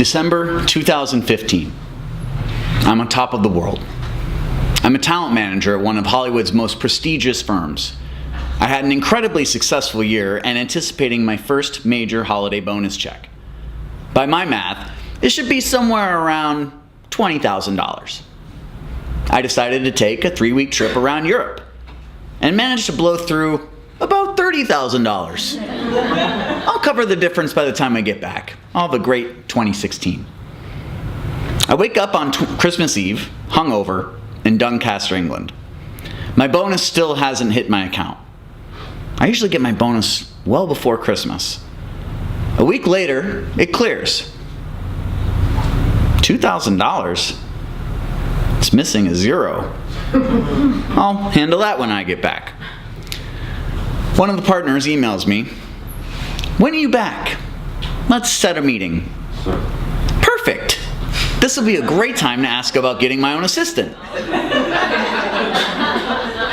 December 2015. I'm on top of the world. I'm a talent manager at one of Hollywood's most prestigious firms. I had an incredibly successful year and anticipating my first major holiday bonus check. By my math, it should be somewhere around $20,000. I decided to take a 3-week trip around Europe and managed to blow through about $30,000. I'll cover the difference by the time I get back. I'll have a great 2016. I wake up on Christmas Eve, hungover, in Doncaster, England. My bonus still hasn't hit my account. I usually get my bonus well before Christmas. A week later, it clears. $2,000? It's missing a zero. I'll handle that when I get back. One of the partners emails me, "When are you back? Let's set a meeting." Perfect. This will be a great time to ask about getting my own assistant.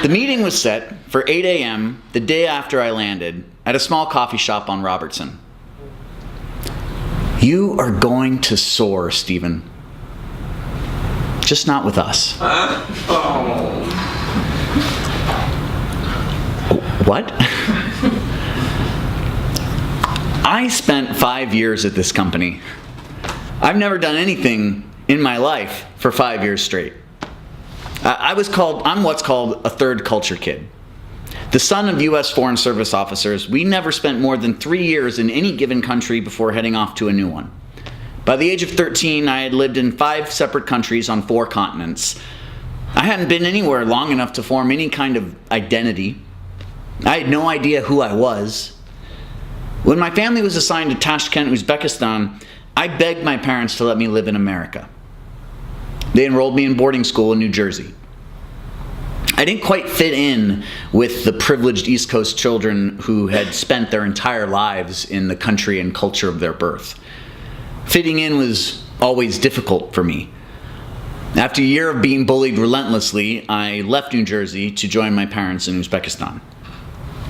The meeting was set for 8 a.m. the day after I landed at a small coffee shop on Robertson. "You are going to soar, Steven. Just not with us." What? I spent 5 years at this company. I've never done anything in my life for 5 years straight. I'm what's called a third culture kid. The son of U.S. Foreign Service officers, we never spent more than 3 years in any given country before heading off to a new one. By the age of 13, I had lived in 5 separate countries on 4 continents. I hadn't been anywhere long enough to form any kind of identity. I had no idea who I was. When my family was assigned to Tashkent, Uzbekistan, I begged my parents to let me live in America. They enrolled me in boarding school in New Jersey. I didn't quite fit in with the privileged East Coast children who had spent their entire lives in the country and culture of their birth. Fitting in was always difficult for me. After a year of being bullied relentlessly, I left New Jersey to join my parents in Uzbekistan.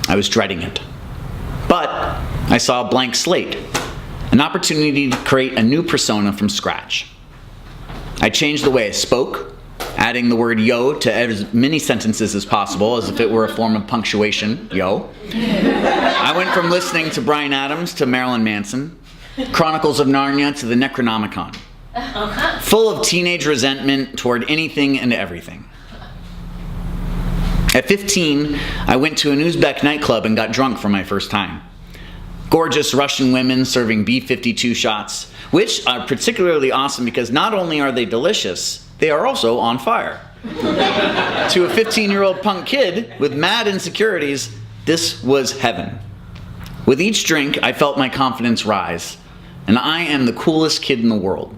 I was dreading it. But I saw a blank slate, an opportunity to create a new persona from scratch. I changed the way I spoke, adding the word yo to as many sentences as possible, as if it were a form of punctuation, yo. I went from listening to Bryan Adams to Marilyn Manson, Chronicles of Narnia to the Necronomicon, full of teenage resentment toward anything and everything. At 15, I went to an Uzbek nightclub and got drunk for my first time. Gorgeous Russian women serving B-52 shots, which are particularly awesome because not only are they delicious, they are also on fire. To a 15-year-old punk kid with mad insecurities, this was heaven. With each drink, I felt my confidence rise, and I am the coolest kid in the world.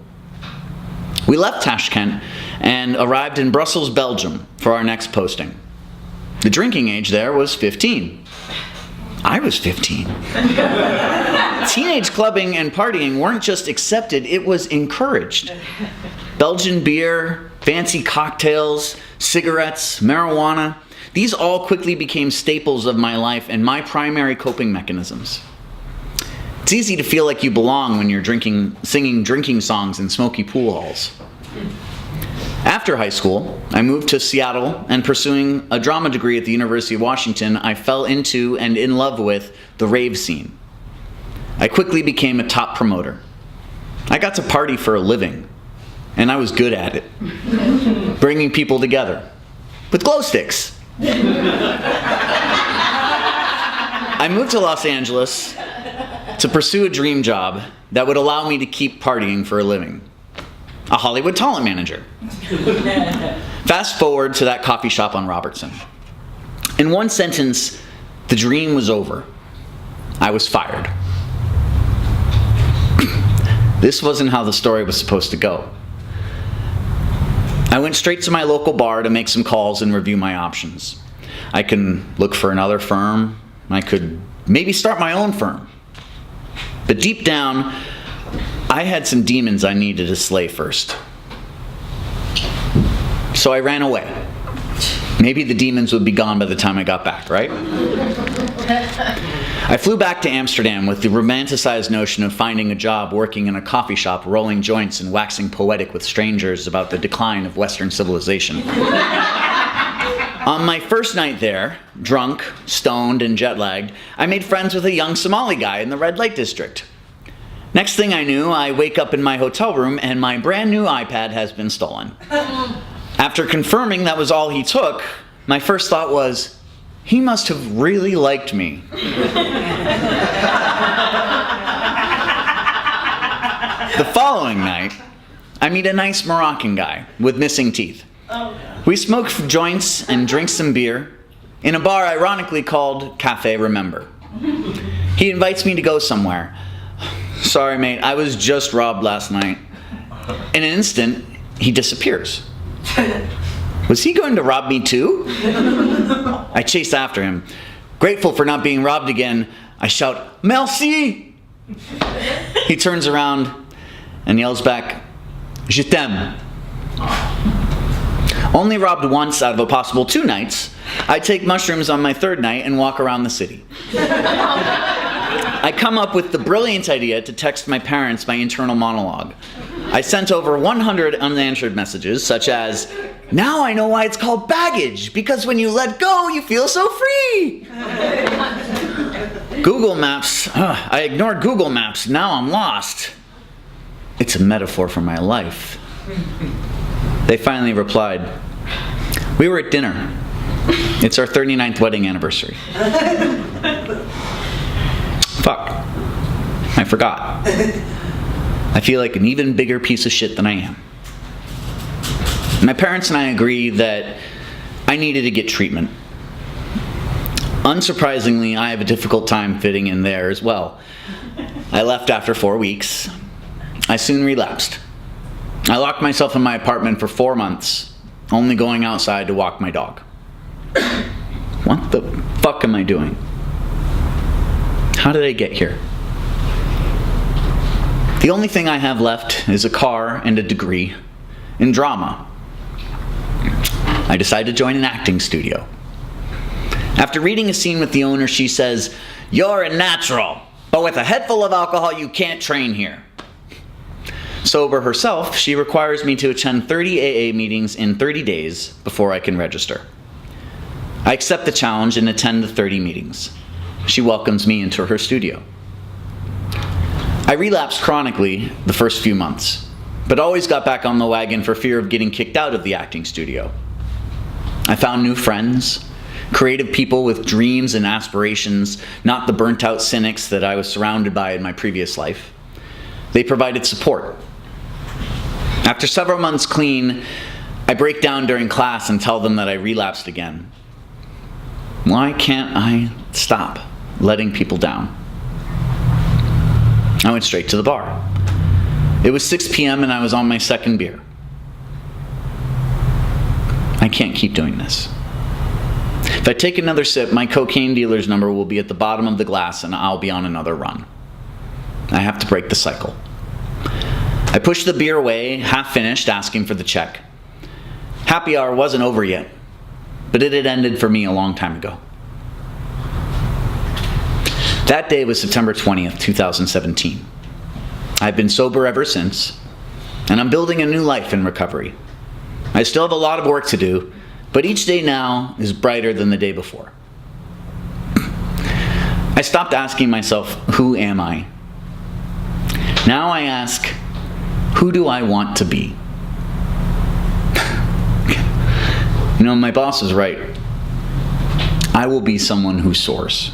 We left Tashkent and arrived in Brussels, Belgium for our next posting. The drinking age there was 15. I was 15. Teenage clubbing and partying weren't just accepted, it was encouraged. Belgian beer, fancy cocktails, cigarettes, marijuana, these all quickly became staples of my life and my primary coping mechanisms. It's easy to feel like you belong when you're singing drinking songs in smoky pool halls. After high school, I moved to Seattle, and pursuing a drama degree at the University of Washington, I fell into and in love with the rave scene. I quickly became a top promoter. I got to party for a living, and I was good at it, bringing people together with glow sticks. I moved to Los Angeles to pursue a dream job that would allow me to keep partying for a living. A Hollywood talent manager. Fast forward to that coffee shop on Robertson. In one sentence, the dream was over. I was fired. This wasn't how the story was supposed to go. I went straight to my local bar to make some calls and review my options. I can look for another firm. I could maybe start my own firm. But deep down, I had some demons I needed to slay first. So I ran away. Maybe the demons would be gone by the time I got back, right? I flew back to Amsterdam with the romanticized notion of finding a job working in a coffee shop, rolling joints and waxing poetic with strangers about the decline of Western civilization. On my first night there, drunk, stoned, and jet-lagged, I made friends with a young Somali guy in the red light district. Next thing I knew, I wake up in my hotel room and my brand new iPad has been stolen. After confirming that was all he took, my first thought was, he must have really liked me. The following night, I meet a nice Moroccan guy with missing teeth. We smoke joints and drink some beer in a bar ironically called Cafe Remember. He invites me to go somewhere. Sorry, mate, I was just robbed last night. In an instant, he disappears. Was he going to rob me too? I chase after him. Grateful for not being robbed again, I shout, "Merci!" He turns around and yells back, "Je t'aime." Only robbed once out of a possible 2 nights, I take mushrooms on my 3rd night and walk around the city. I come up with the brilliant idea to text my parents my internal monologue. I sent over 100 unanswered messages, such as, "Now I know why it's called baggage, because when you let go, you feel so free." Google Maps, I ignored Google Maps, now I'm lost. It's a metaphor for my life. They finally replied, "We were at dinner. It's our 39th wedding anniversary." Fuck. I forgot. I feel like an even bigger piece of shit than I am. My parents and I agree that I needed to get treatment. Unsurprisingly, I have a difficult time fitting in there as well. I left after 4 weeks. I soon relapsed. I locked myself in my apartment for 4 months, only going outside to walk my dog. What the fuck am I doing? How did I get here? The only thing I have left is a car and a degree in drama. I decide to join an acting studio. After reading a scene with the owner, she says, "You're a natural, but with a head full of alcohol, you can't train here." Sober herself, she requires me to attend 30 AA meetings in 30 days before I can register. I accept the challenge and attend the 30 meetings. She welcomes me into her studio. I relapsed chronically the first few months, but always got back on the wagon for fear of getting kicked out of the acting studio. I found new friends, creative people with dreams and aspirations, not the burnt-out cynics that I was surrounded by in my previous life. They provided support. After several months clean, I break down during class and tell them that I relapsed again. Why can't I stop letting people down? I went straight to the bar. It was 6 p.m. and I was on my 2nd beer. I can't keep doing this. If I take another sip, my cocaine dealer's number will be at the bottom of the glass and I'll be on another run. I have to break the cycle. I pushed the beer away, half finished, asking for the check. Happy hour wasn't over yet, but it had ended for me a long time ago. That day was September 20th, 2017. I've been sober ever since, and I'm building a new life in recovery. I still have a lot of work to do, but each day now is brighter than the day before. I stopped asking myself, who am I? Now I ask, who do I want to be? You know, my boss is right. I will be someone who soars.